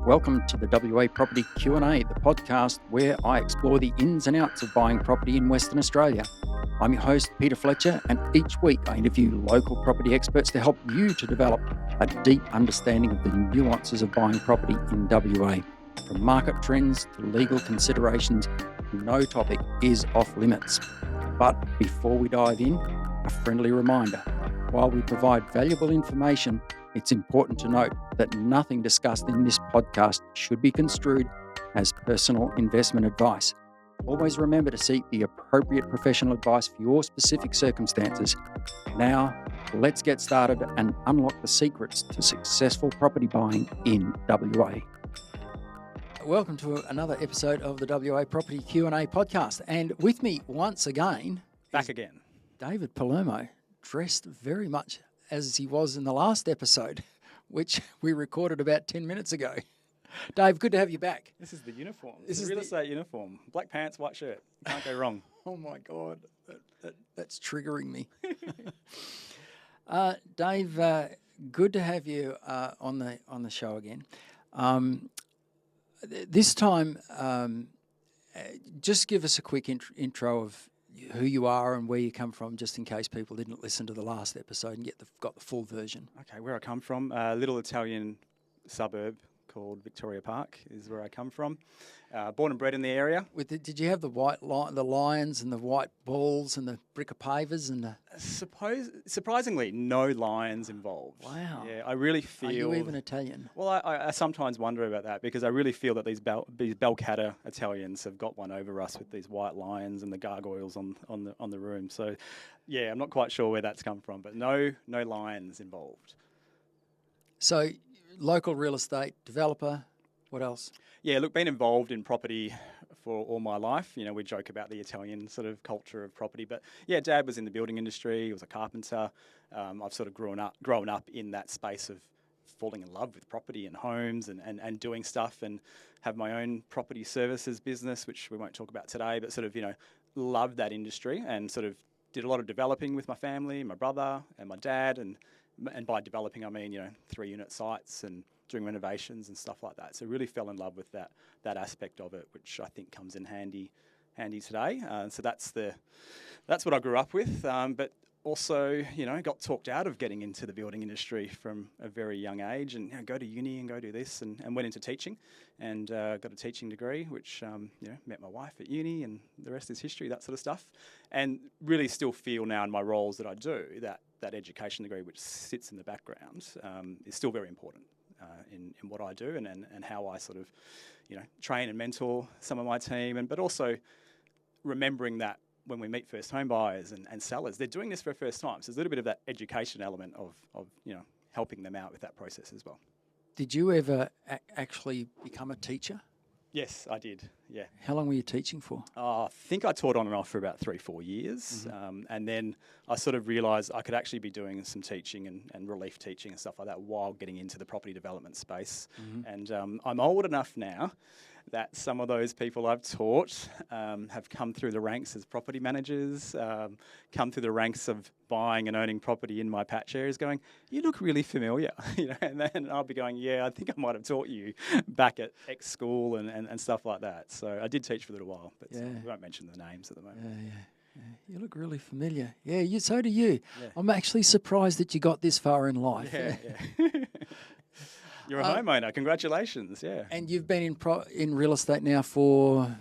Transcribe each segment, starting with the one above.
Welcome to the WA Property Q&A, the podcast where I explore the ins and outs of buying property in Western Australia. I'm your host, Peter Fletcher, and each week I interview local property experts to help you to develop a deep understanding of the nuances of buying property in WA. From market trends to legal considerations, no topic is off limits. But before we dive in, a friendly reminder. While we provide valuable information, it's important to note that nothing discussed in this podcast should be construed as personal investment advice. Always remember to seek the appropriate professional advice for your specific circumstances. Now, let's get started and unlock the secrets to successful property buying in WA. Welcome to another episode of the WA Property Q&A podcast. And with me once again... Back again. David Palermo, dressed very much as he was in the last episode, which we recorded about 10 minutes ago. Dave, good to have you back. This is the uniform. This is the real estate uniform. Black pants, white shirt. Can't go wrong. Oh my God, that's triggering me. Dave, good to have you on the show again. This time, just give us a quick intro of who you are and where you come from, just in case people didn't listen to the last episode and got the full version. Okay, where I come from, a little Italian suburb called Victoria Park is where I come from. Born and bred in the area. Did you have the the lions and the white balls and the brick of pavers and the... Surprisingly, no lions involved. Wow. Yeah, I really feel... Are you even Italian? Well, I sometimes wonder about that because I really feel that these Belcata Italians have got one over us with these white lions and the gargoyles on the room. So, yeah, I'm not quite sure where that's come from, but no lions involved. So, local real estate developer, what else? Yeah, look, been involved in property for all my life. You know, we joke about the Italian sort of culture of property, but yeah, Dad was in the building industry. He was a carpenter. I've sort of grown up in that space of falling in love with property and homes and doing stuff, and have my own property services business, which we won't talk about today, but sort of, you know, loved that industry and sort of did a lot of developing with my family, my brother and my dad, and by developing, I mean, you know, 3-unit sites and doing renovations and stuff like that. So really fell in love with that aspect of it, which I think comes in handy today. So that's what I grew up with. But also, you know, got talked out of getting into the building industry from a very young age, and, you know, go to uni and go do this, and went into teaching, and got a teaching degree, which, you know, met my wife at uni, and the rest is history, that sort of stuff. And really still feel now in my roles that I do that education degree, which sits in the background, is still very important in what I do and how I sort of, you know, train and mentor some of my team, but also remembering that when we meet first home buyers and sellers, they're doing this for the first time. So there's a little bit of that education element of you know, helping them out with that process as well. Did you ever actually become a teacher? Yes, I did, yeah. How long were you teaching for? I think I taught on and off for about 3-4 years. Mm-hmm. And then I sort of realised I could actually be doing some teaching and relief teaching and stuff like that while getting into the property development space. Mm-hmm. And I'm old enough now that some of those people I've taught have come through the ranks as property managers, come through the ranks of buying and owning property in my patch areas, going, "You look really familiar," you know, and then I'll be going, "Yeah, I think I might have taught you back at X school and stuff like that." So I did teach for a little while, but we won't mention the names at the moment. Yeah. You look really familiar. Yeah, so do you. Yeah. I'm actually surprised that you got this far in life. Yeah. You're a homeowner. Congratulations. Yeah. And you've been in real estate now for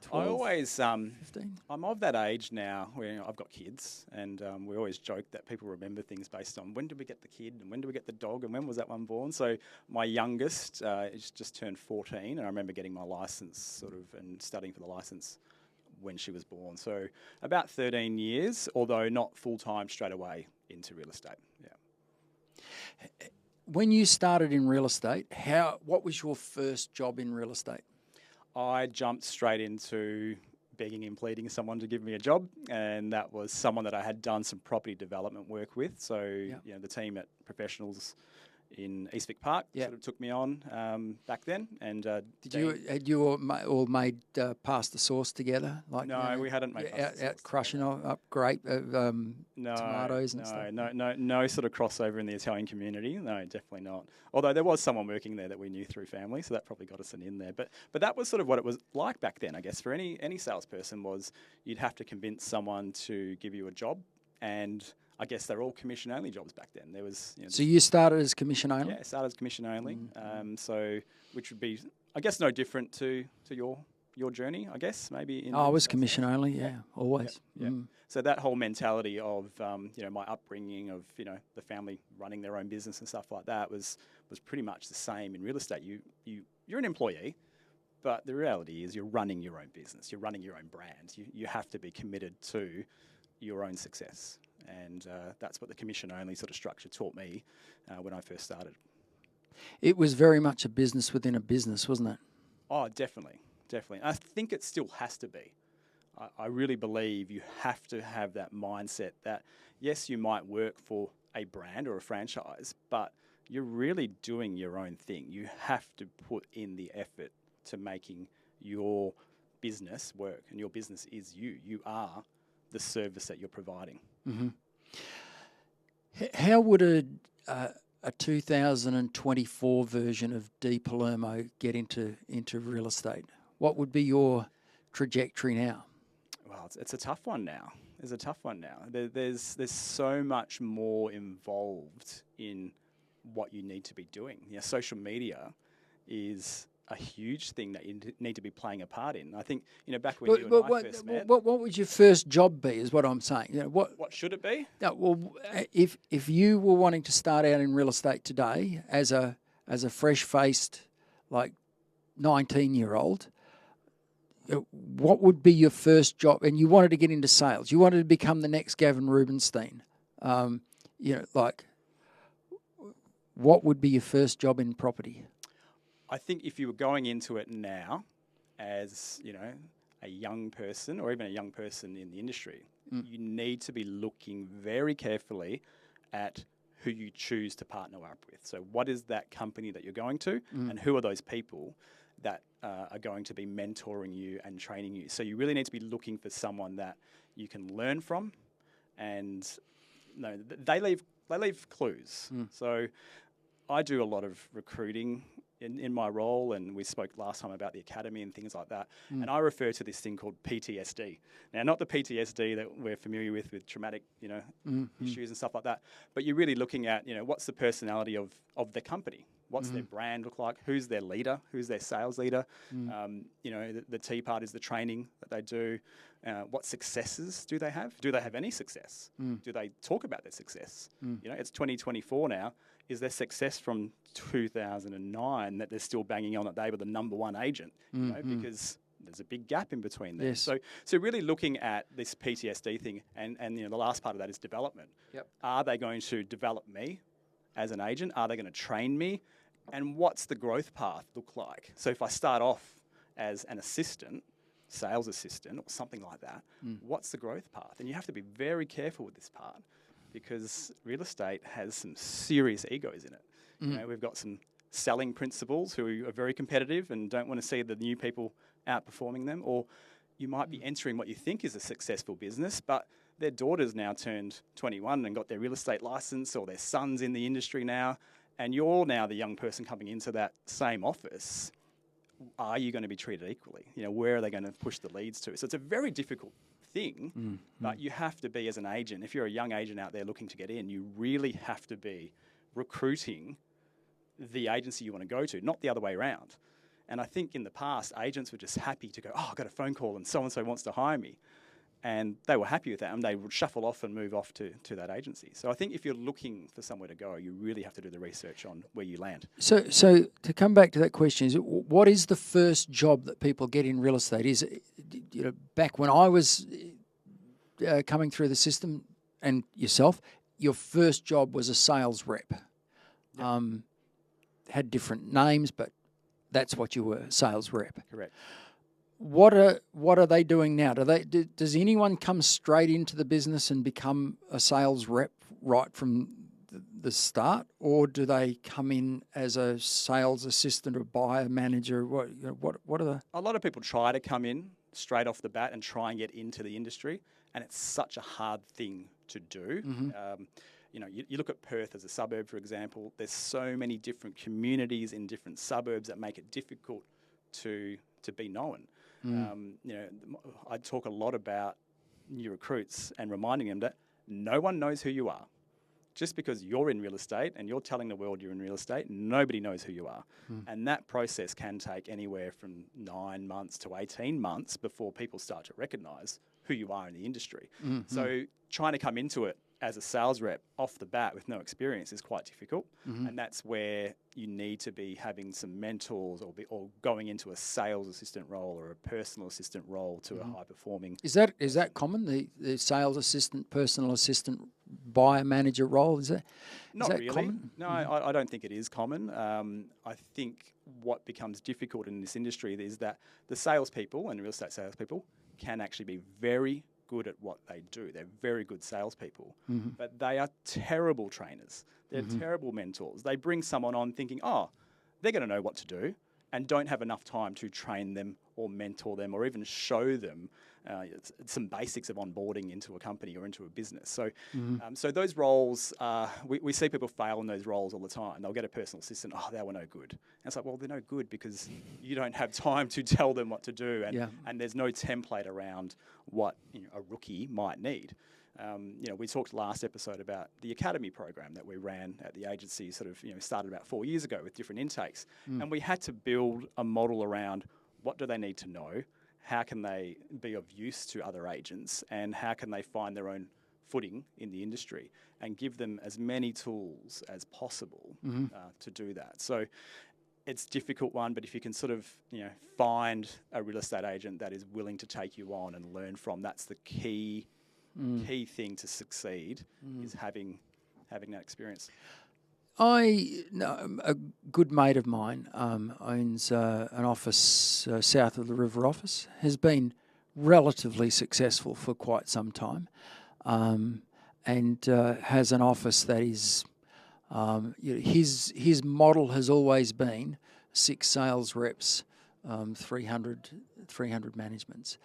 12, I always 15? I'm of that age now where, you know, I've got kids, and we always joke that people remember things based on when did we get the kid and when did we get the dog and when was that one born. So my youngest is just turned 14, and I remember getting my license sort of and studying for the license when she was born. So about 13 years, although not full-time straight away into real estate. Yeah. When you started in real estate, what was your first job in real estate? I jumped straight into begging and pleading someone to give me a job, and that was someone that I had done some property development work with. So, you know, the team at Professionals in East Vic Park. Yeah. Sort of took me on back then. And Had you all made past the sauce together? Like no, we hadn't made past the sauce out crushing up grape tomatoes and stuff. No sort of crossover in the Italian community. No, definitely not. Although there was someone working there that we knew through family, so that probably got us an in there. But that was sort of what it was like back then, I guess. For any salesperson, was you'd have to convince someone to give you a job, and I guess they're all commission only jobs back then. There was so you started as commission only. Yeah, started as commission only. So which would be, I guess, no different to your journey, I guess, maybe. I was commission only, yeah, always. Yeah. So that whole mentality of, my upbringing of, the family running their own business and stuff like that was pretty much the same in real estate. You're an employee, but the reality is you're running your own business. You're running your own brand. You have to be committed to your own success. And that's what the commission-only sort of structure taught me when I first started. It was very much a business within a business, wasn't it? Oh, definitely. I think it still has to be. I really believe you have to have that mindset that, yes, you might work for a brand or a franchise, but you're really doing your own thing. You have to put in the effort to making your business work, and your business is you. You are the service that you're providing. Mm-hmm. How would a 2024 version of D Palermo get into real estate? What would be your trajectory now? Well, it's a tough one now. There's so much more involved in what you need to be doing. Social media is a huge thing that you need to be playing a part in. I think, back when you and I first met... What would your first job be, is what I'm saying. What should it be? If you were wanting to start out in real estate today as a fresh-faced, 19-year-old, what would be your first job? And you wanted to get into sales. You wanted to become the next Gavin Rubinstein. What would be your first job in property? I think if you were going into it now as, a young person or even a young person in the industry, you need to be looking very carefully at who you choose to partner up with. So what is that company that you're going to, and who are those people that are going to be mentoring you and training you? So you really need to be looking for someone that you can learn from, and they leave clues. So I do a lot of recruiting in my role, and we spoke last time about the academy and things like that, and I refer to this thing called PTSD. Now, not the PTSD that we're familiar with traumatic, issues and stuff like that, but you're really looking at, what's the personality of the company? What's their brand look like? Who's their leader? Who's their sales leader? The T part is the training that they do. What successes do they have? Do they have any success? Do they talk about their success? It's 2024 now. Is their success from 2009 that they're still banging on that they were the number one agent? Because there's a big gap in between there. Yes. So really looking at this PTSD thing, and the last part of that is development. Yep. Are they going to develop me as an agent? Are they going to train me? And what's the growth path look like? So if I start off as an assistant, sales assistant or something like that, what's the growth path? And you have to be very careful with this part, because real estate has some serious egos in it. We've got some selling principals who are very competitive and don't want to see the new people outperforming them, or you might be entering what you think is a successful business, but their daughter's now turned 21 and got their real estate license, or their son's in the industry now, and you're now the young person coming into that same office. Are you going to be treated equally? Where are they going to push the leads to? So it's a very difficult thing, but you have to be, as an agent, if you're a young agent out there looking to get in, you really have to be recruiting the agency you want to go to, not the other way around. And I think in the past, agents were just happy to go, I got a phone call and so-and-so wants to hire me. And they were happy with that, and they would shuffle off and move off to that agency. So I think if you're looking for somewhere to go, you really have to do the research on where you land. So to come back to that question, what is the first job that people get in real estate? Is it, back when I was coming through the system, and yourself, your first job was a sales rep. Yep. Had different names, but that's what you were, sales rep. Correct. What are they doing now? Does anyone come straight into the business and become a sales rep right from the start, or do they come in as a sales assistant or buyer manager? What are the? A lot of people try to come in straight off the bat and try and get into the industry, and it's such a hard thing to do. You look at Perth as a suburb, for example. There's so many different communities in different suburbs that make it difficult to be known. I talk a lot about new recruits and reminding them that no one knows who you are. Just because you're in real estate and you're telling the world you're in real estate, nobody knows who you are. And that process can take anywhere from 9 months to 18 months before people start to recognise who you are in the industry. So trying to come into it as a sales rep off the bat with no experience is quite difficult. And that's where you need to be having some mentors or going into a sales assistant role or a personal assistant role to a high performing. Is that common? The sales assistant, personal assistant, buyer manager role? Is that really common? No, I don't think it is common. I think what becomes difficult in this industry is that the salespeople and real estate salespeople can actually be very good at what they do. They're very good salespeople, but they are terrible trainers. They're terrible mentors. They bring someone on thinking, they're going to know what to do, and don't have enough time to train them or mentor them or even show them some basics of onboarding into a company or into a business. So, so those roles, we see people fail in those roles all the time. They'll get a personal assistant. They were no good. And it's like, well, they're no good because you don't have time to tell them what to do, and there's no template around what a rookie might need. We talked last episode about the academy program that we ran at the agency, started about 4 years ago with different intakes, and we had to build a model around what do they need to know, how can they be of use to other agents, and how can they find their own footing in the industry, and give them as many tools as possible to do that. So it's a difficult one, but if you can find a real estate agent that is willing to take you on and learn from, that's the key thing to succeed, is having that experience. I know a good mate of mine owns an office south of the River Office, has been relatively successful for quite some time, and has an office that is, his model has always been 6 sales reps, 300 managements.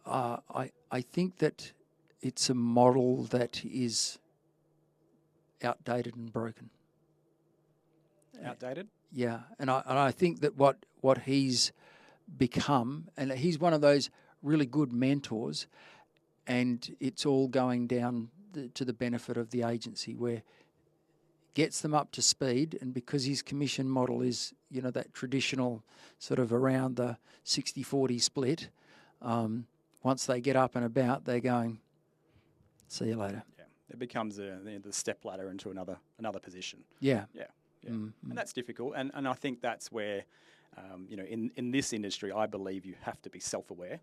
I think that it's a model that is outdated and broken. Outdated? Yeah, and I think that what he's become, and he's one of those really good mentors, and it's all going down to the benefit of the agency, where gets them up to speed, and because his commission model is, that traditional sort of around the 60-40 split, once they get up and about, they're going, see you later. Yeah, it becomes the step ladder into another position. Yeah. And that's difficult, and I think that's where, in this industry, I believe you have to be self-aware.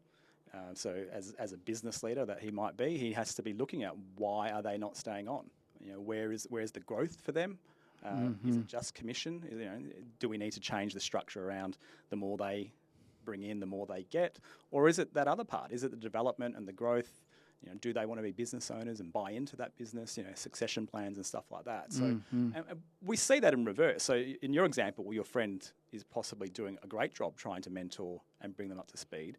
So as a business leader that he might be, he has to be looking at why are they not staying on? Where's the growth for them? Is it just commission? Do we need to change the structure around the more they bring in, the more they get? Or is it that other part? Is it the development and the growth? Do they want to be business owners and buy into that business, succession plans and stuff like that. So and we see that in reverse. So in your example, your friend is possibly doing a great job trying to mentor and bring them up to speed.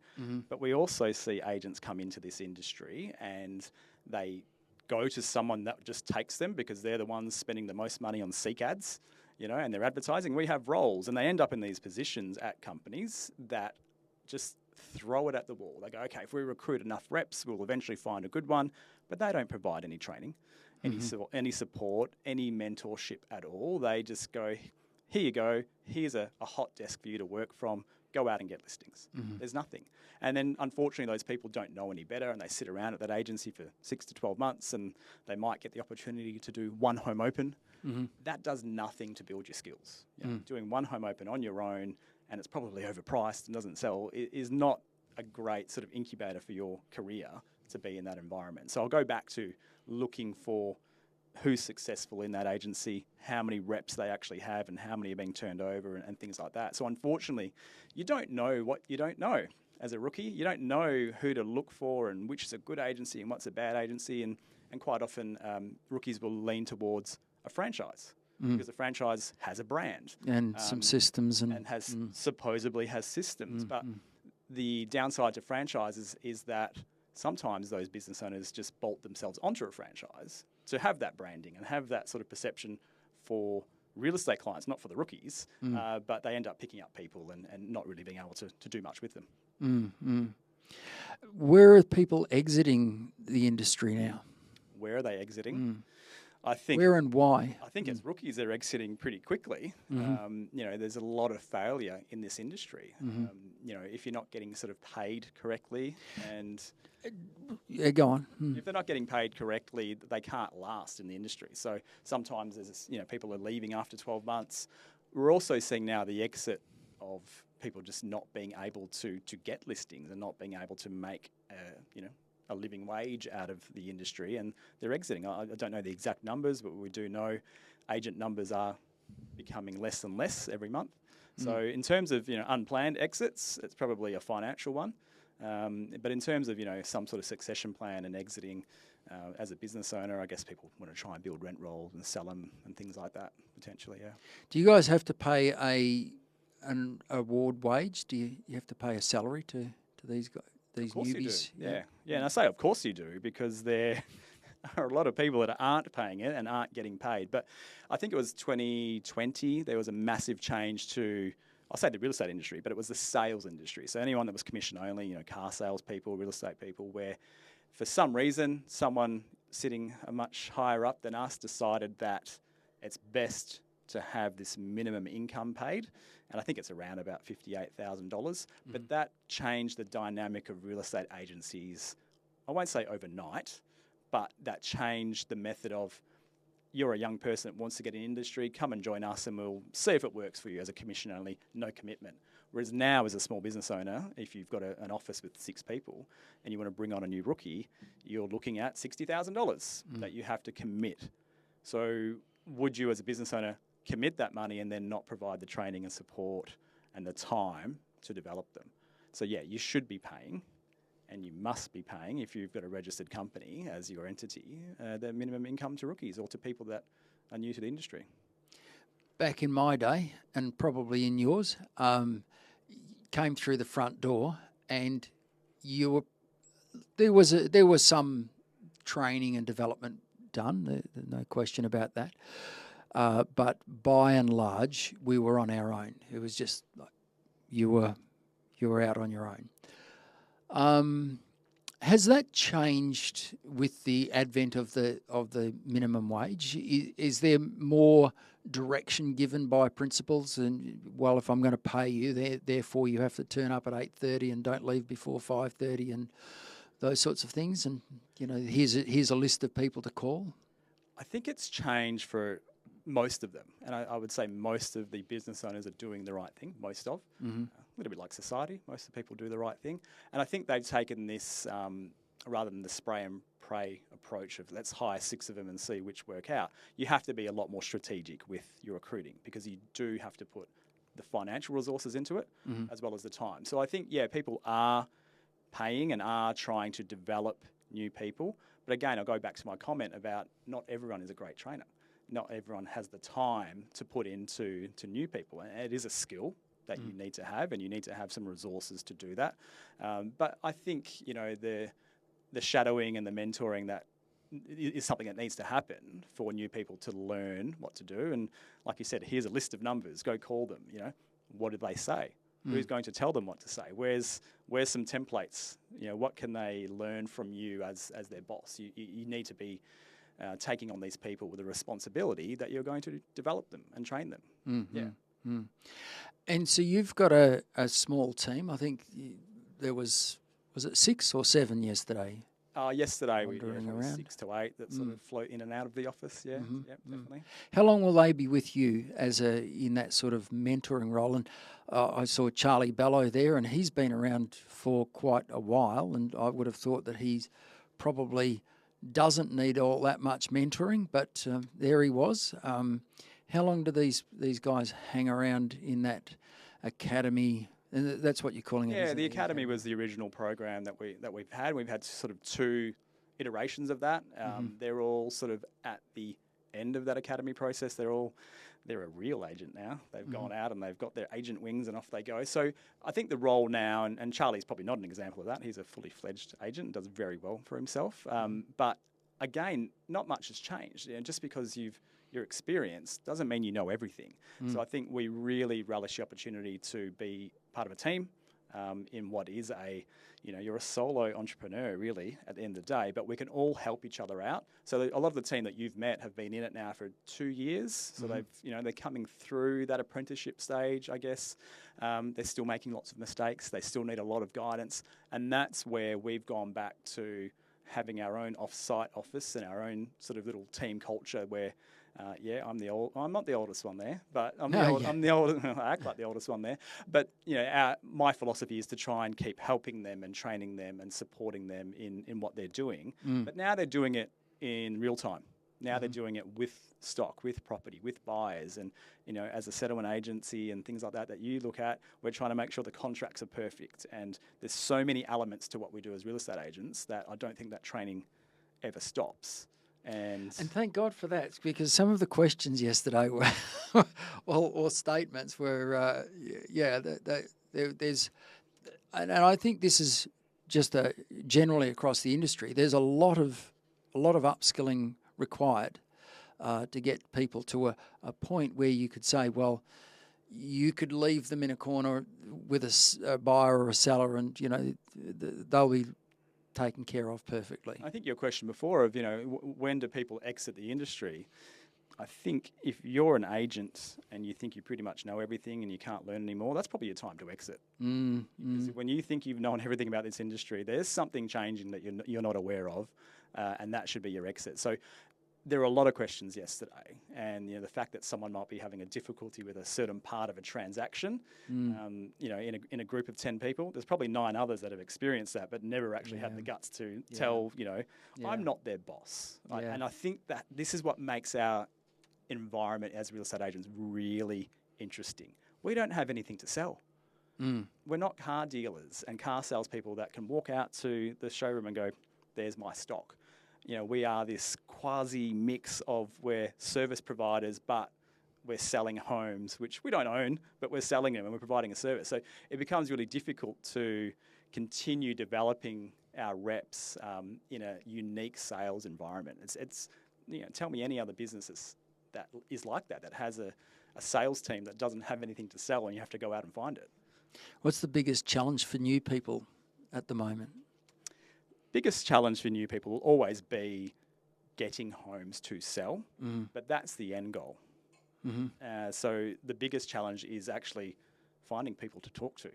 But we also see agents come into this industry and they go to someone that just takes them because they're the ones spending the most money on Seek ads, and they're advertising. We have roles, and they end up in these positions at companies that just throw it at the wall. They go, okay, if we recruit enough reps, we'll eventually find a good one, but they don't provide any training, any support, any mentorship at all. They just go, here you go, here's a hot desk for you to work from, go out and get listings. There's nothing. And then unfortunately those people don't know any better, and they sit around at that agency for 6 to 12 months, and they might get the opportunity to do one home open. That does nothing to build your skills. Doing one home open on your own, and it's probably overpriced and doesn't sell, is not a great sort of incubator for your career to be in that environment. So I'll go back to looking for who's successful in that agency, how many reps they actually have, and how many are being turned over, and things like that. So unfortunately, you don't know what you don't know. As a rookie, you don't know who to look for and which is a good agency and what's a bad agency. And quite often, rookies will lean towards a franchise because the franchise has a brand and some systems and has supposedly has systems. But the downside to franchises is that sometimes those business owners just bolt themselves onto a franchise to have that branding and have that sort of perception for real estate clients, not for the rookies, but they end up picking up people and not really being able to do much with them. Where are people exiting the industry now? Where are they exiting? I think where and why? I think as rookies they're exiting pretty quickly. There's a lot of failure in this industry. If you're not getting sort of paid correctly, and go on. If they're not getting paid correctly, they can't last in the industry. So sometimes people are leaving after 12 months. We're also seeing now the exit of people just not being able to get listings and not being able to make a living wage out of the industry, and they're exiting. I don't know the exact numbers, but we do know agent numbers are becoming less and less every month. So in terms of unplanned exits, it's probably a financial one. But in terms of some sort of succession plan and exiting as a business owner, I guess people want to try and build rent rolls and sell them and things like that potentially. Yeah. Do you guys have to pay an award wage? Do you have to pay a salary to these guys? These of course newbies? You do. Yeah. And I say of course you do because there are a lot of people that aren't paying it and aren't getting paid. But I think it was 2020, there was a massive change to, I'll say the real estate industry, but it was the sales industry. So anyone that was commission only, car sales people, real estate people, where for some reason someone sitting much higher up than us decided that it's best to have this minimum income paid. And I think it's around about $58,000. But that changed the dynamic of real estate agencies, I won't say overnight, but that changed the method of, you're a young person that wants to get in industry, come and join us and we'll see if it works for you as a commission only, no commitment. Whereas now as a small business owner, if you've got an office with 6 people and you want to bring on a new rookie, you're looking at $60,000 that you have to commit. So would you as a business owner commit that money and then not provide the training and support and the time to develop them? So yeah, you should be paying, and you must be paying if you've got a registered company as your entity, the minimum income to rookies or to people that are new to the industry. Back in my day, and probably in yours, came through the front door, and there was some training and development done. No question about that. But by and large, we were on our own. It was just like you were out on your own. Has that changed with the advent of the minimum wage? Is there more direction given by principals? And well, if I'm going to pay you, therefore you have to turn up at 8:30 and don't leave before 5:30 and those sorts of things. And here's a list of people to call. I think it's changed for most of them, and I would say most of the business owners are doing the right thing. Most of. A little bit like society, most of the people do the right thing. And I think they've taken this, rather than the spray and pray approach of let's hire 6 of them and see which work out, you have to be a lot more strategic with your recruiting because you do have to put the financial resources into it as well as the time. So I think, people are paying and are trying to develop new people. But again, I'll go back to my comment about not everyone is a great trainer. Not everyone has the time to put into new people. And it is a skill that you need to have, and you need to have some resources to do that. But I think, the shadowing and the mentoring that is something that needs to happen for new people to learn what to do. And like you said, here's a list of numbers, go call them, what did they say? Who's going to tell them what to say? Where's some templates? What can they learn from you as their boss? You need to be taking on these people with a responsibility that you're going to develop them and train them. And so you've got a small team. I think there was it 6 or 7 yesterday? Yesterday we wandering had around. 6 to 8 that sort of float in and out of the office. Yeah, definitely. How long will they be with you in that sort of mentoring role? And I saw Charlie Bello there, and he's been around for quite a while, and I would have thought that he's probably doesn't need all that much mentoring, but there he was. How long do these guys hang around in that academy? And that's what you're calling it. Yeah, the academy was the original program that we've had. We've had sort of 2 iterations of that. They're all sort of at the end of that academy process, they're a real agent now. They've gone out and they've got their agent wings and off they go. So I think the role now, and Charlie's probably not an example of that. He's a fully fledged agent and does very well for himself. But again, not much has changed. Just because you're experienced doesn't mean you know everything. So I think we really relish the opportunity to be part of a team in what is you're a solo entrepreneur really at the end of the day, but we can all help each other out. So a lot of the team that you've met have been in it now for 2 years. So they're coming through that apprenticeship stage, I guess. They're still making lots of mistakes. They still need a lot of guidance. And that's where we've gone back to having our own off-site office and our own sort of little team culture where I'm not the oldest one there, but I'm the oldest. I act like the oldest one there. But my philosophy is to try and keep helping them and training them and supporting them in what they're doing. But now they're doing it in real time. Now they're doing it with stock, with property, with buyers, and as a settlement agency and things like that you look at, we're trying to make sure the contracts are perfect. And there's so many elements to what we do as real estate agents that I don't think that training ever stops. And thank God for that, because some of the questions yesterday were, or statements were, there's, and I think this is just generally across the industry. There's a lot of upskilling required to get people to a point where you could say, well, you could leave them in a corner with a buyer or a seller, and they'll be taken care of perfectly. I think your question before of, when do people exit the industry? I think if you're an agent and you think you pretty much know everything and you can't learn anymore, that's probably your time to exit. Because when you think you've known everything about this industry, there's something changing that you're not aware of, and that should be your exit. So there were a lot of questions yesterday, and the fact that someone might be having a difficulty with a certain part of a transaction, in a group of 10 people, there's probably 9 others that have experienced that, but never actually had the guts to tell, I'm not their boss. And I think that this is what makes our environment as real estate agents really interesting. We don't have anything to sell. We're not car dealers and car salespeople that can walk out to the showroom and go, there's my stock. We are this quasi mix of we're service providers, but we're selling homes, which we don't own, but we're selling them and we're providing a service. So it becomes really difficult to continue developing our reps in a unique sales environment. It's tell me any other business that is like that has a sales team that doesn't have anything to sell and you have to go out and find it. What's the biggest challenge for new people at the moment? Biggest challenge for new people will always be getting homes to sell, but that's the end goal. So the biggest challenge is actually finding people to talk to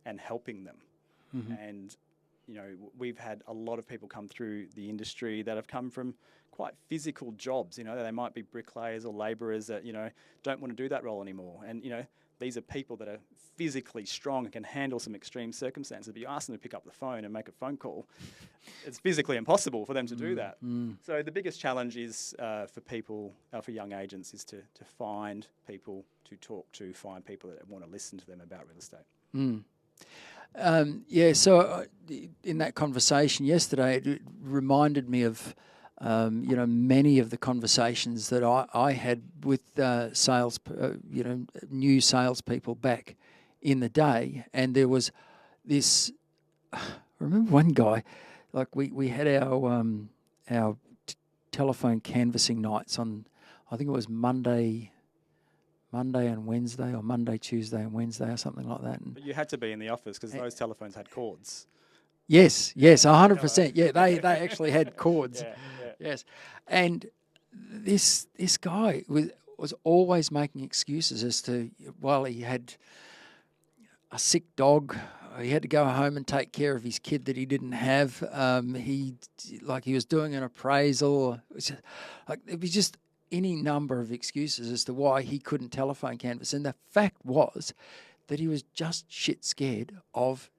and helping them. And, we've had a lot of people come through the industry that have come from quite physical jobs. They might be bricklayers or labourers that, don't want to do that role anymore. And, these are people that are physically strong and can handle some extreme circumstances. But you ask them to pick up the phone and make a phone call, it's physically impossible for them to do that. So the biggest challenge is for people, for young agents, is to find people to talk to, find people that want to listen to them about real estate. So in that conversation yesterday, it reminded me of many of the conversations that I had with new salespeople back in the day, and there was this. I remember one guy, like we had our telephone canvassing nights on, I think it was Monday and Wednesday, or Monday, Tuesday and Wednesday, or something like that. But you had to be in the office because those telephones had cords. Yes, 100%. Yeah, they actually had cords. Yes, and this guy was always making excuses as to, well, he had a sick dog, he had to go home and take care of his kid that he didn't have. He was doing an appraisal. It was just any number of excuses as to why he couldn't telephone canvass. And the fact was that he was just shit scared of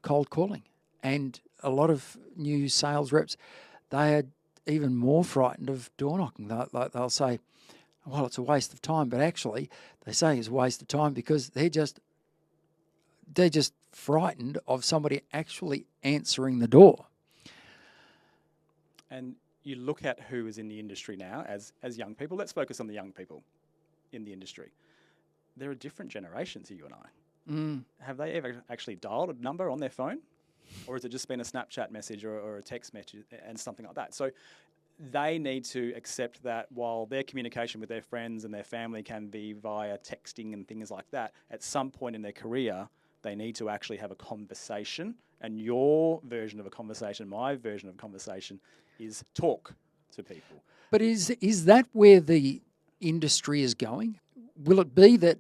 cold calling. And a lot of new sales reps, they are even more frightened of door knocking. They'll say, well, it's a waste of time, but actually they say it's a waste of time because they're just frightened of somebody actually answering the door. And you look at who is in the industry now as young people. Let's focus on the young people in the industry. There are different generations to you and I. Have they ever actually dialed a number on their phone? Or has it just been a Snapchat message or a text message and something like that? So they need to accept that while their communication with their friends and their family can be via texting and things like that, at some point in their career, they need to actually have a conversation. And your version of a conversation, my version of a conversation, is talk to people. But is that where the industry is going? Will it be that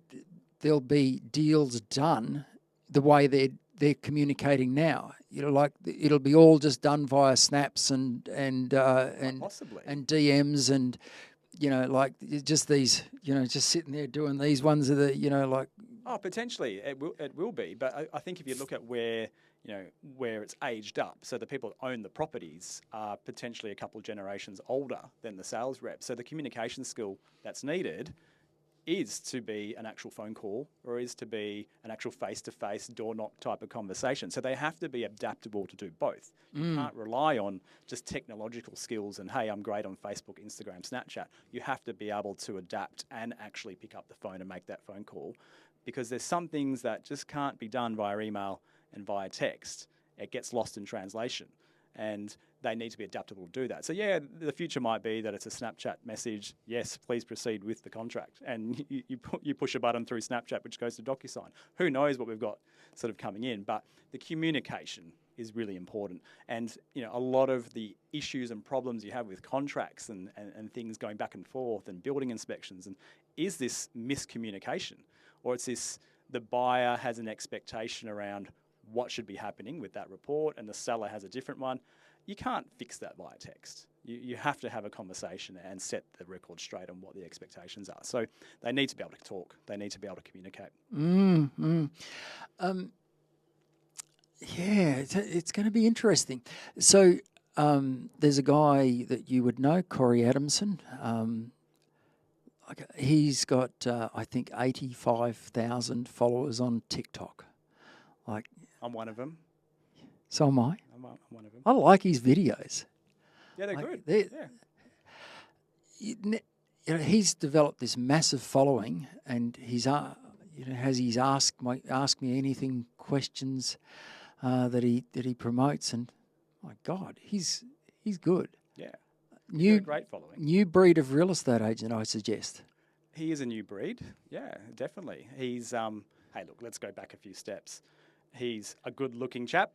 there'll be deals done the way they're communicating now? You know, like it'll be all just done via snaps and Possibly. and DMs and, you know, like just these, you know, just sitting there doing these ones are the, you know, like. Oh, potentially it will be, but I think if you look at where it's aged up, so the people that own the properties are potentially a couple of generations older than the sales rep. So the communication skill that's needed is to be an actual phone call or is to be an actual face-to-face door knock type of conversation. So they have to be adaptable to do both. You can't rely on just technological skills and, hey, I'm great on Facebook, Instagram, Snapchat. You have to be able to adapt and actually pick up the phone and make that phone call, because there's some things that just can't be done via email and via text. It gets lost in translation, and they need to be adaptable to do that. So yeah, the future might be that it's a Snapchat message. Yes, please proceed with the contract, and you push a button through Snapchat, which goes to DocuSign. Who knows what we've got sort of coming in? But the communication is really important, and you know, a lot of the issues and problems you have with contracts and things going back and forth and building inspections, and is this miscommunication, or it's this the buyer has an expectation around what should be happening with that report and the seller has a different one. You can't fix that via text. You have to have a conversation and set the record straight on what the expectations are. So they need to be able to talk. They need to be able to communicate. Yeah, it's going to be interesting. So there's a guy that you would know, Corey Adamson. He's got, I think, 85,000 followers on TikTok. Like, I'm one of them. So am I. I'm one of them. I like his videos. Yeah, they're good. You know, he's developed this massive following, and he's has he's ask me anything questions that he promotes, and my God, he's good. Yeah, New great following. New breed of real estate agent, I suggest. He is a new breed. Yeah, definitely. He's hey, look, let's go back a few steps. He's a good-looking chap.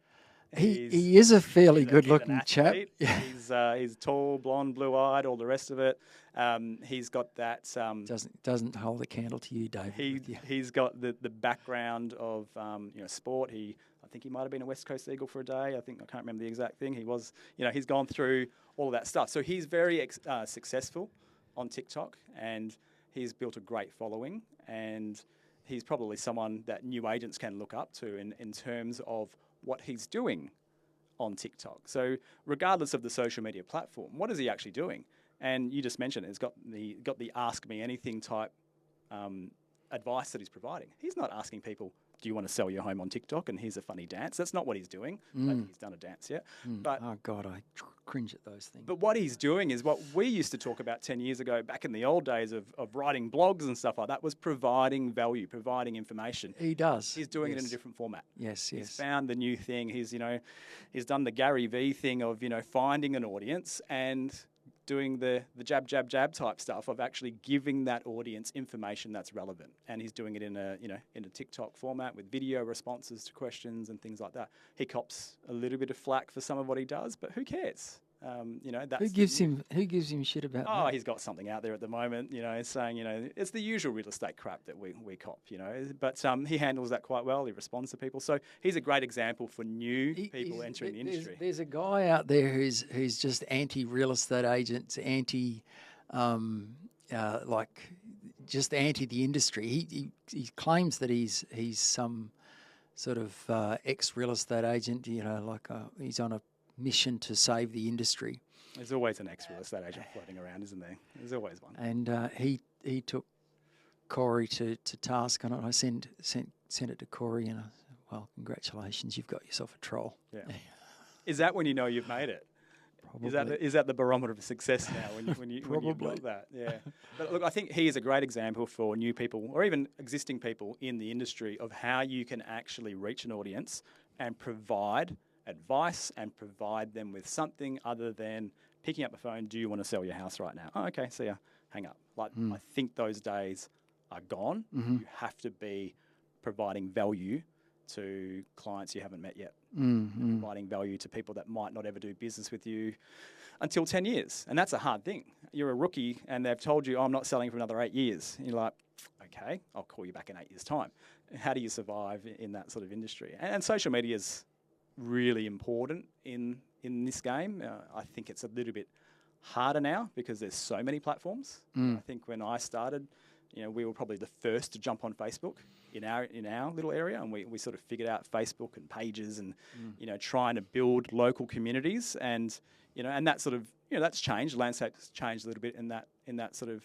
He is a fairly good-looking chap. He's tall, blonde, blue-eyed, all the rest of it. He's got that. Doesn't hold a candle to you, David. He's got the background of sport. I think he might have been a West Coast Eagle for a day. I can't remember the exact thing. He was, he's gone through all of that stuff. So he's very successful on TikTok, and he's built a great following, and he's probably someone that new agents can look up to in terms of what he's doing on TikTok. So regardless of the social media platform, what is he actually doing? And you just mentioned it's got the ask me anything type advice that he's providing. He's not asking people, do you want to sell your home on TikTok and here's a funny dance? That's not what he's doing. I don't think he's done a dance yet. But oh God, I cringe at those things. But what he's doing is what we used to talk about 10 years ago, back in the old days of writing blogs and stuff like that, was providing value, providing information. He does. He's doing it in a different format. Yes. He's found the new thing. He's done the Gary V thing of, finding an audience and doing the jab type stuff of actually giving that audience information that's relevant. And he's doing it in a TikTok format with video responses to questions and things like that. He cops a little bit of flack for some of what he does, but who cares? That's who gives him shit about that? Oh, he's got something out there at the moment, saying, it's the usual real estate crap that we cop, but he handles that quite well. He responds to people. So he's a great example for new people entering the industry. There's a guy out there who's just anti-real estate agents, just anti the industry. He claims that he's some sort of ex-real estate agent, he's on a mission to save the industry. There's always an ex-real estate agent floating around, isn't there? There's always one. And he took Corey to task on it. I sent it to Corey, and I said, well, congratulations, you've got yourself a troll. Yeah. Is that when you know you've made it? probably. Is that the barometer of success now when you Probably. build that? Yeah. But look, I think he is a great example for new people or even existing people in the industry of how you can actually reach an audience and provide advice and provide them with something other than picking up the phone. Do you want to sell your house right now? Oh, okay, see ya. Hang up. Like I think those days are gone. You have to be providing value to clients you haven't met yet, and providing value to people that might not ever do business with you until 10 years. And that's a hard thing. You're a rookie and they've told you, oh, I'm not selling for another 8 years. And you're like, okay, I'll call you back in 8 years' time. How do you survive in that sort of industry? And social media is really important in this game. I think it's a little bit harder now because there's so many platforms. I think when I started, we were probably the first to jump on Facebook in our little area, and we sort of figured out Facebook and pages and trying to build local communities, and and that sort of that's changed. Landscape's changed a little bit in that sort of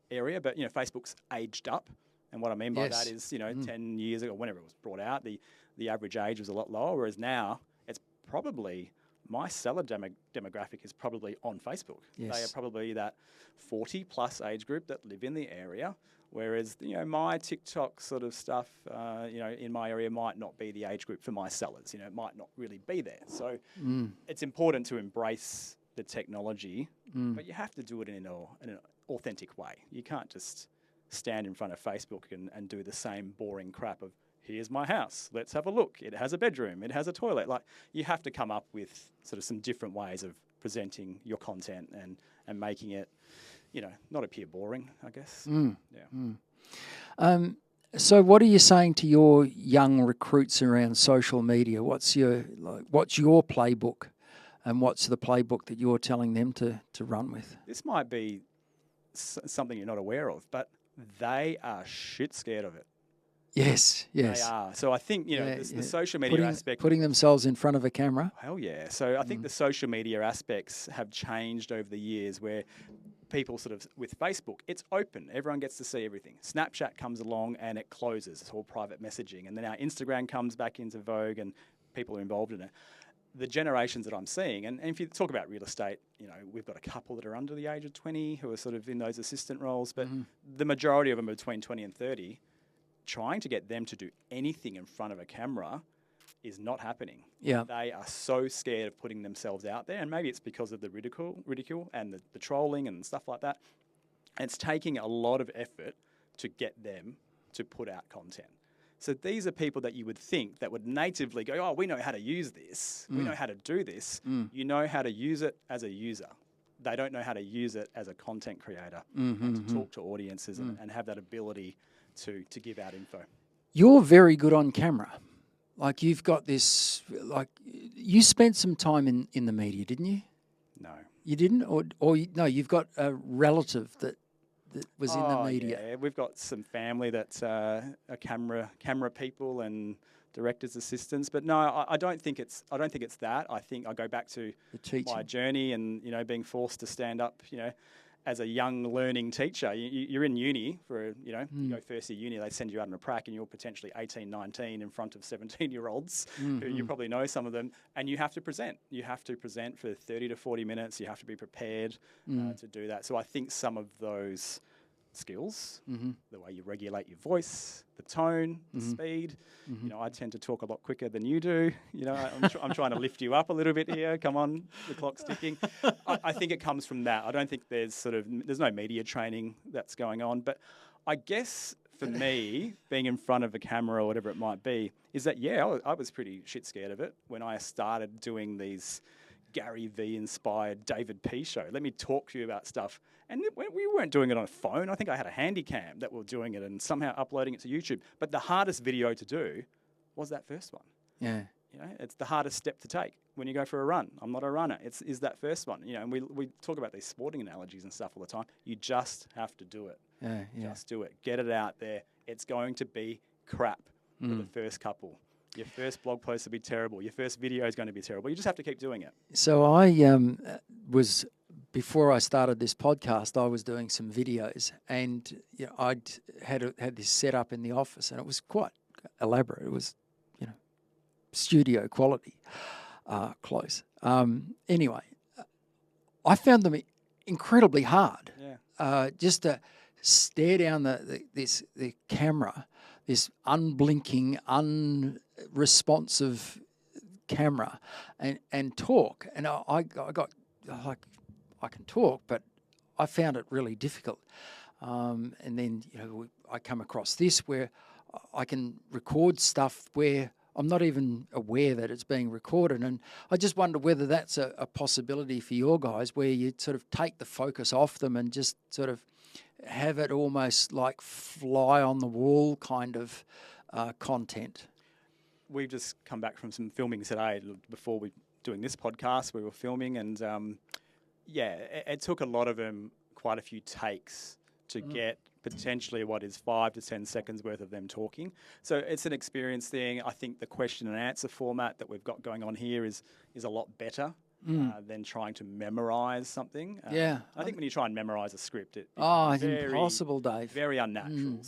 area, but Facebook's aged up, and what I mean by that is 10 years ago, whenever it was brought out, the average age was a lot lower, whereas now it's probably my seller demographic is probably on Facebook. Yes. They are probably that 40 plus age group that live in the area, whereas my TikTok sort of stuff in my area might not be the age group for my sellers. It might not really be there. So it's important to embrace the technology, but you have to do it in an authentic way. You can't just stand in front of Facebook and do the same boring crap of, here's my house, let's have a look. It has a bedroom, it has a toilet. Like, you have to come up with sort of some different ways of presenting your content and making it, not appear boring, I guess. So what are you saying to your young recruits around social media? What's your playbook, and what's the playbook that you're telling them to run with? This might be something you're not aware of, but they are shit scared of it. Yes. They are. So I think, the social media aspect. Putting themselves in front of a camera. Hell yeah. So I think the social media aspects have changed over the years, where people sort of, with Facebook, it's open. Everyone gets to see everything. Snapchat comes along and it closes. It's all private messaging. And then our Instagram comes back into vogue and people are involved in it. The generations that I'm seeing, and if you talk about real estate, we've got a couple that are under the age of 20 who are sort of in those assistant roles, but the majority of them are between 20 and 30. Trying to get them to do anything in front of a camera is not happening. Yeah. They are so scared of putting themselves out there, and maybe it's because of the ridicule and the trolling and stuff like that. And it's taking a lot of effort to get them to put out content. So these are people that you would think that would natively go, oh, we know how to use this. We know how to do this. You know how to use it as a user. They don't know how to use it as a content creator and to talk to audiences and have that ability to give out info. You're very good on camera. Like, you've got this, like, you spent some time in the media, didn't you? No. You didn't? No, you've got a relative that was in the media. Yeah, we've got some family that's are camera people and director's assistants. But no, I don't think it's that. I think I go back to my journey and being forced to stand up, as a young learning teacher. You're in uni for, you go first year uni, they send you out on a prac and you're potentially 18, 19 in front of 17-year-olds who you probably know some of them, and you have to present. You have to present for 30 to 40 minutes. You have to be prepared to do that. So I think some of those skills, the way you regulate your voice, the tone, the speed. I tend to talk a lot quicker than you do. I'm trying to lift you up a little bit here. Come on, the clock's ticking. I think it comes from that. I don't think there's no media training that's going on. But I guess for me, being in front of a camera or whatever it might be, is that, I was pretty shit scared of it when I started doing these Gary V inspired David P show. Let me talk to you about stuff. And we weren't doing it on a phone. I think I had a handy cam that we were doing it and somehow uploading it to YouTube. But the hardest video to do was that first one. Yeah. It's the hardest step to take when you go for a run. I'm not a runner. Is that first one. And we talk about these sporting analogies and stuff all the time. You just have to do it. Yeah. Just do it. Get it out there. It's going to be crap for the first couple. Your first blog post will be terrible. Your first video is going to be terrible. You just have to keep doing it. So I was, before I started this podcast, I was doing some videos, and I'd had this set up in the office, and it was quite elaborate. It was, studio quality, close. Anyway, I found them incredibly hard. Yeah. Just to stare down the camera, this unblinking, unresponsive camera, and talk. And I got like, I can talk, but I found it really difficult. And then I come across this where I can record stuff where I'm not even aware that it's being recorded. And I just wonder whether that's a possibility for your guys, where you sort of take the focus off them and just sort of have it almost like fly on the wall kind of content. We've just come back from some filming today. Before we doing this podcast, we were filming, and it took a lot of them, quite a few takes to get potentially what is 5 to 10 seconds worth of them talking. So it's an experience thing. I think the question and answer format that we've got going on here is a lot better than trying to memorize something. I think when you try and memorize a script, it's impossible, Dave. Very unnatural.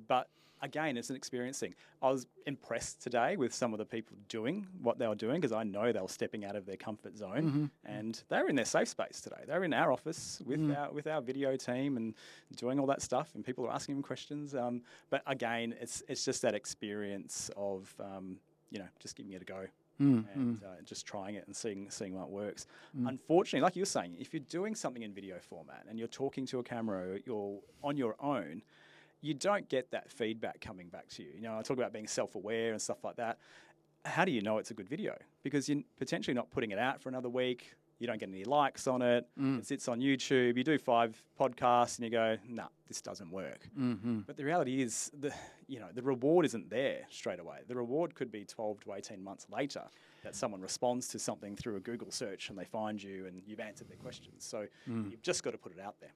But again, it's an experience thing. I was impressed today with some of the people doing what they were doing, because I know they were stepping out of their comfort zone, and they were in their safe space today. They were in our office with our video team and doing all that stuff, and people were asking them questions. But again, it's just that experience of just giving it a go. And just trying it and seeing what works. Unfortunately, like you were saying, if you're doing something in video format and you're talking to a camera, you're on your own, you don't get that feedback coming back to you. I talk about being self-aware and stuff like that. How do you know it's a good video? Because you're potentially not putting it out for another week. You don't get any likes on it. It sits on YouTube. You do 5 podcasts and you go, nah, this doesn't work. But the reality is, the reward isn't there straight away. The reward could be 12 to 18 months later, that someone responds to something through a Google search and they find you and you've answered their questions. So you've just got to put it out there.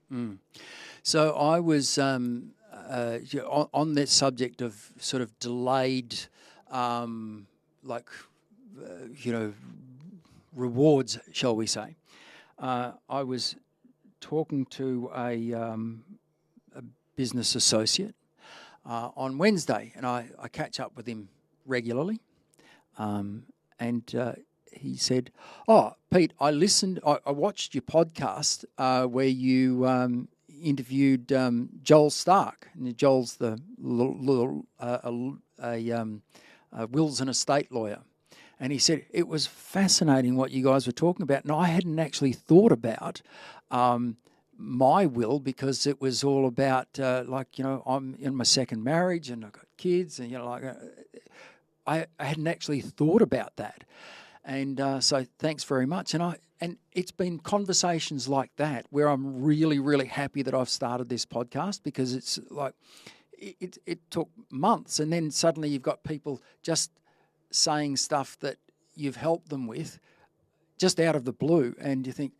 So I was on that subject of sort of delayed, rewards, shall we say. I was talking to a business associate on Wednesday, and I catch up with him regularly. And he said, "Oh, Pete, I watched your podcast where you interviewed Joel Stark. And Joel's the wills and estate lawyer." And he said, it was fascinating what you guys were talking about. And I hadn't actually thought about my will, because it was all about, I'm in my second marriage and I've got kids. And, I hadn't actually thought about that. And so thanks very much. And it's been conversations like that where I'm really, really happy that I've started this podcast, because it's like it took months, and then suddenly you've got people just saying stuff that you've helped them with just out of the blue, and you think,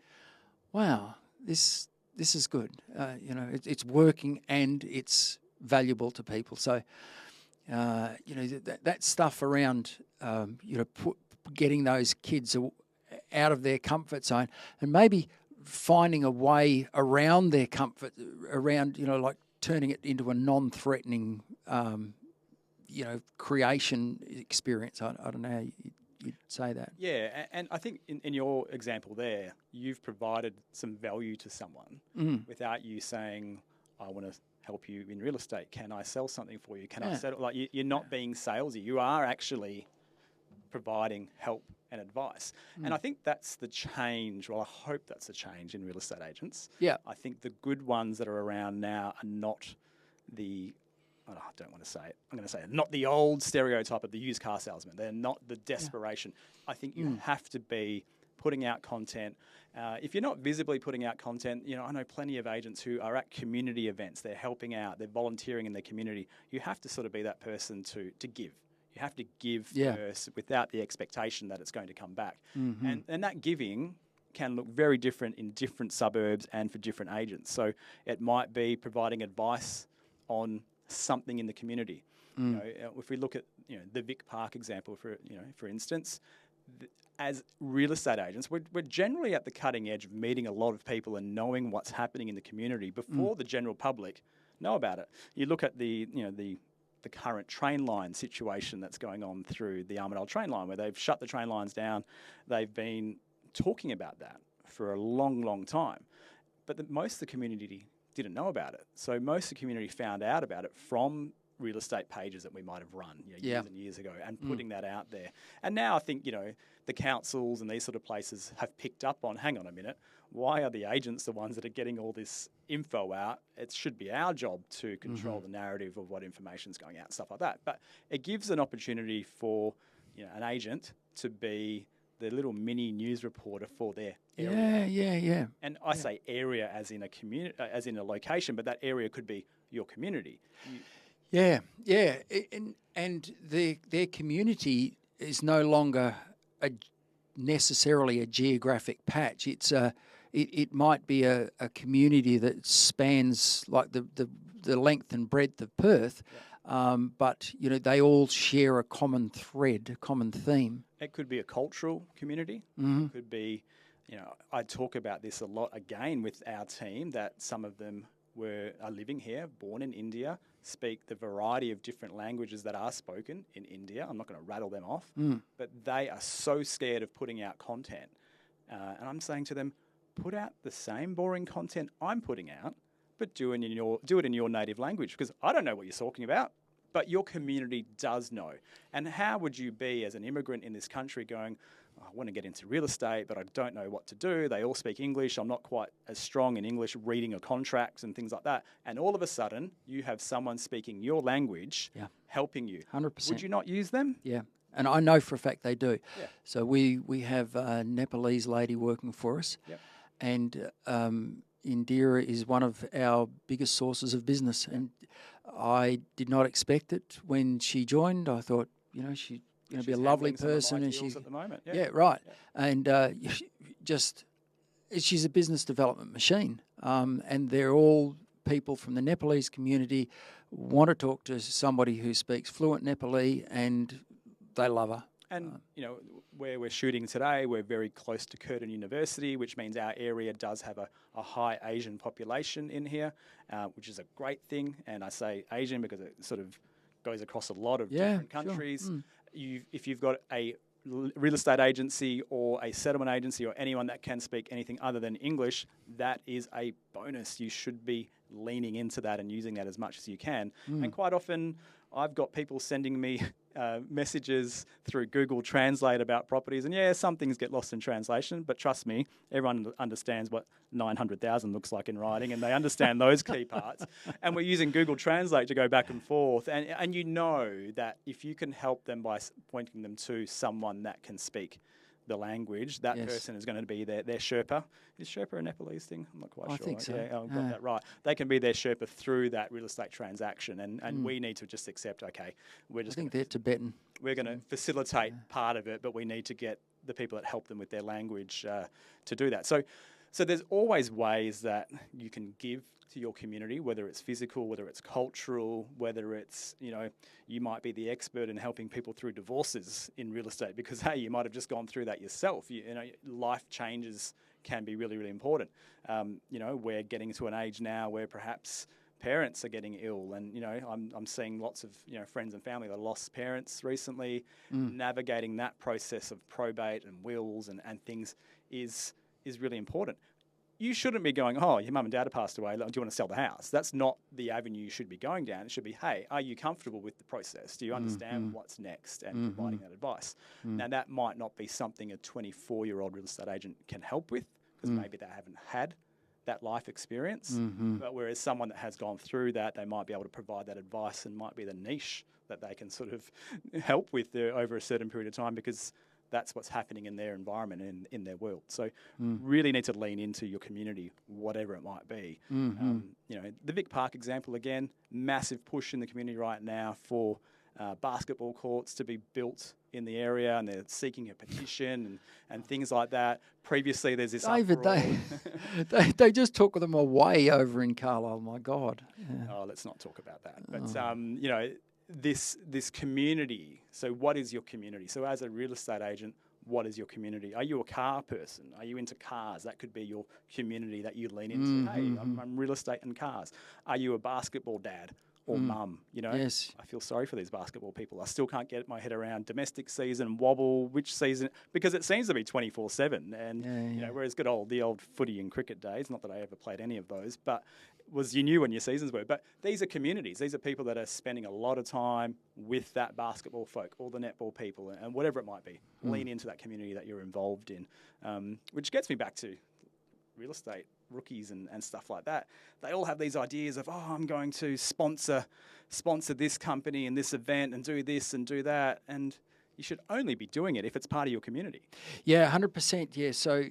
wow, this is good. It's working and it's valuable to people. So, that stuff around, getting those kids out of their comfort zone and maybe finding a way around their comfort, around, like turning it into a non-threatening creation experience. I don't know how you'd say that. Yeah, and I think in your example there, you've provided some value to someone without you saying, I want to help you in real estate. Can I sell something for you? Can I settle? Like you're not being salesy. You are actually providing help and advice. And I think that's the change. Well, I hope that's the change in real estate agents. Yeah. I think the good ones that are around now are not I don't want to say it. I'm going to say it. Not the old stereotype of the used car salesman. They're not the desperation. I think you have to be putting out content. If you're not visibly putting out content, I know plenty of agents who are at community events. They're helping out. They're volunteering in their community. You have to sort of be that person to give. You have to give first without the expectation that it's going to come back. And that giving can look very different in different suburbs and for different agents. So it might be providing advice on something in the community. If we look at the Vic Park example, for instance, as real estate agents, we're generally at the cutting edge of meeting a lot of people and knowing what's happening in the community before the general public know about it. You look at the current train line situation that's going on through the Armidale train line, where they've shut the train lines down. They've been talking about that for a long, long time. But most of the community didn't know about it. So most of the community found out about it from real estate pages that we might have run years and years ago, and putting that out there. And now I think, the councils and these sort of places have picked up on, hang on a minute, why are the agents the ones that are getting all this info out? It should be our job to control the narrative of what information's going out and stuff like that. But it gives an opportunity for an agent to be the little mini news reporter for their area. Yeah. And I say area as in a community, as in a location, but that area could be your community. Yeah. And their community is no longer necessarily a geographic patch. It's it might be a community that spans like the length and breadth of Perth, but they all share a common thread, a common theme. It could be a cultural community. It could be, I talk about this a lot again with our team, that some of them are living here, born in India, speak the variety of different languages that are spoken in India. I'm not going to rattle them off, but they are so scared of putting out content. And I'm saying to them, put out the same boring content I'm putting out, but do it in your native language, because I don't know what you're talking about, but your community does know. And how would you be as an immigrant in this country going, I want to get into real estate, but I don't know what to do. They all speak English. I'm not quite as strong in English reading a contracts and things like that. And all of a sudden, you have someone speaking your language helping you. 100%. Would you not use them? Yeah. And I know for a fact they do. Yeah. So we have a Nepalese lady working for us. Yep. And Indira is one of our biggest sources of business. And I did not expect it when she joined. I thought, she's going to be a lovely person, and she's at the moment. Right. Yeah. And she's a business development machine. And they're all people from the Nepalese community, want to talk to somebody who speaks fluent Nepali, and they love her. And, where we're shooting today, we're very close to Curtin University, which means our area does have a high Asian population in here, which is a great thing. And I say Asian because it sort of goes across a lot of different countries. Sure. If you've got a real estate agency or a settlement agency or anyone that can speak anything other than English, that is a bonus. You should be leaning into that and using that as much as you can. And quite often, I've got people sending me messages through Google Translate about properties, and some things get lost in translation, but trust me, everyone understands what 900,000 looks like in writing, and they understand those key parts. And we're using Google Translate to go back and forth, and that if you can help them by pointing them to someone that can speak the language, that person is going to be their Sherpa. Is Sherpa a Nepalese thing? I'm not quite sure. I think so. Yeah, I've got that right. They can be their Sherpa through that real estate transaction, and we need to just accept, okay, I think they're Tibetan. We're going to facilitate part of it, but we need to get the people that help them with their language to do that. So there's always ways that you can give to your community, whether it's physical, whether it's cultural, whether it's, you might be the expert in helping people through divorces in real estate because, hey, you might have just gone through that yourself. Life changes can be really, really important. We're getting to an age now where perhaps parents are getting ill, and I'm seeing lots of friends and family that lost parents recently. Navigating that process of probate and wills and things is really important. You shouldn't be going, oh, your mum and dad have passed away, do you want to sell the house? That's not the avenue you should be going down. It should be, hey, are you comfortable with the process? Do you understand what's next, and providing that advice? Now, that might not be something a 24-year-old real estate agent can help with because maybe they haven't had that life experience. But whereas someone that has gone through that, they might be able to provide that advice and might be the niche that they can sort of help with over a certain period of time, because that's what's happening in their environment and in their world. So really need to lean into your community, whatever it might be. The Vic Park example, again, massive push in the community right now for basketball courts to be built in the area, and they're seeking a petition and things like that. Previously, there's this David, they just took them away over in Carlisle, my God. Yeah. Oh, let's not talk about that. But, this community, so what is your community? So as a real estate agent, what is your community? Are you a car person? Are you into cars? That could be your community that you lean into. Hey, I'm real estate and cars. Are you a basketball dad? or mum, you know. Yes. I feel sorry for these basketball people. I still can't get my head around domestic season, wobble, which season, because it seems to be 24/7. And, you know, whereas the old footy and cricket days, not that I ever played any of those, but you knew when your seasons were. But these are communities. These are people that are spending a lot of time with that basketball folk, all the netball people, and whatever it might be. Lean into that community that you're involved in, which gets me back to real estate rookies and stuff like that. They all have these ideas of, I'm going to sponsor this company and this event and do this and do that. And you should only be doing it if it's part of your community. Yeah, 100%. Yeah. So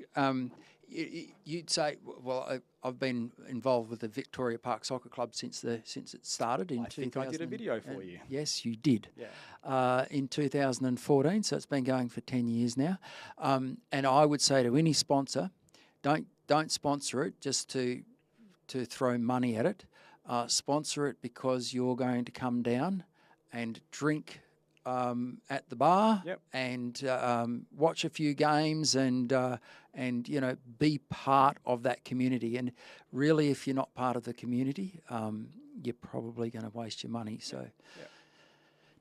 you'd say, well, I've been involved with the Victoria Park Soccer Club since it started in 2000. I think I did a video for you. Yes, you did. Yeah. In 2014, so it's been going for 10 years now. And I would say to any sponsor, don't sponsor it just to throw money at it. Sponsor it because you're going to come down and drink at the bar, and watch a few games and you know, be part of that community. And really, if you're not part of the community, you're probably going to waste your money. So,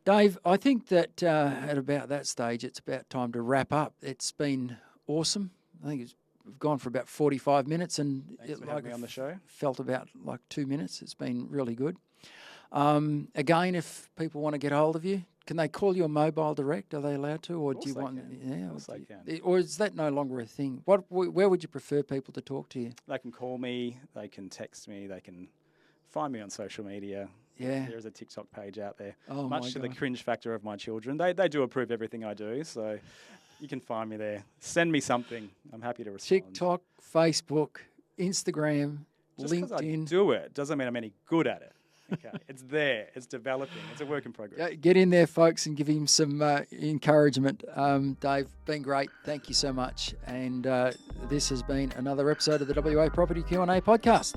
Dave, I think that at about that stage, it's about time to wrap up. It's been awesome. I think we've gone for about 45 minutes, and Thanks for having me on the show. Felt about like 2 minutes. It's been really good. Again, if people want to get hold of you, can they call you a mobile direct? Are they allowed to, or do you want? Of course they can. Or is that no longer a thing? Where would you prefer people to talk to you? They can call me. They can text me. They can find me on social media. Yeah, there is a TikTok page out there. Oh, much to the cringe factor of my children, they do approve everything I do. So you can find me there. Send me something. I'm happy to respond. TikTok, Facebook, Instagram, Just LinkedIn. Just because I do it doesn't mean I'm any good at it. Okay, it's there. It's developing. It's a work in progress. Get in there, folks, and give him some encouragement. Dave, been great. Thank you so much. And this has been another episode of the WA Property Q&A podcast.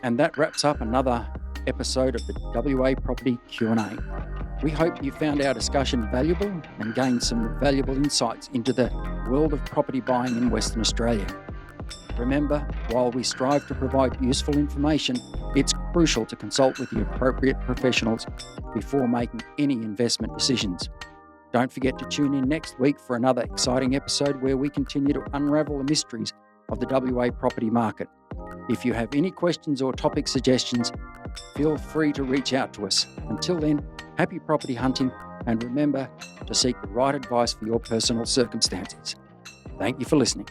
And that wraps up another episode of the WA Property Q&A. We hope you found our discussion valuable and gained some valuable insights into the world of property buying in Western Australia. Remember, while we strive to provide useful information, it's crucial to consult with the appropriate professionals before making any investment decisions. Don't forget to tune in next week for another exciting episode where we continue to unravel the mysteries of the WA property market. If you have any questions or topic suggestions, feel free to reach out to us. Until then, happy property hunting, and remember to seek the right advice for your personal circumstances. Thank you for listening.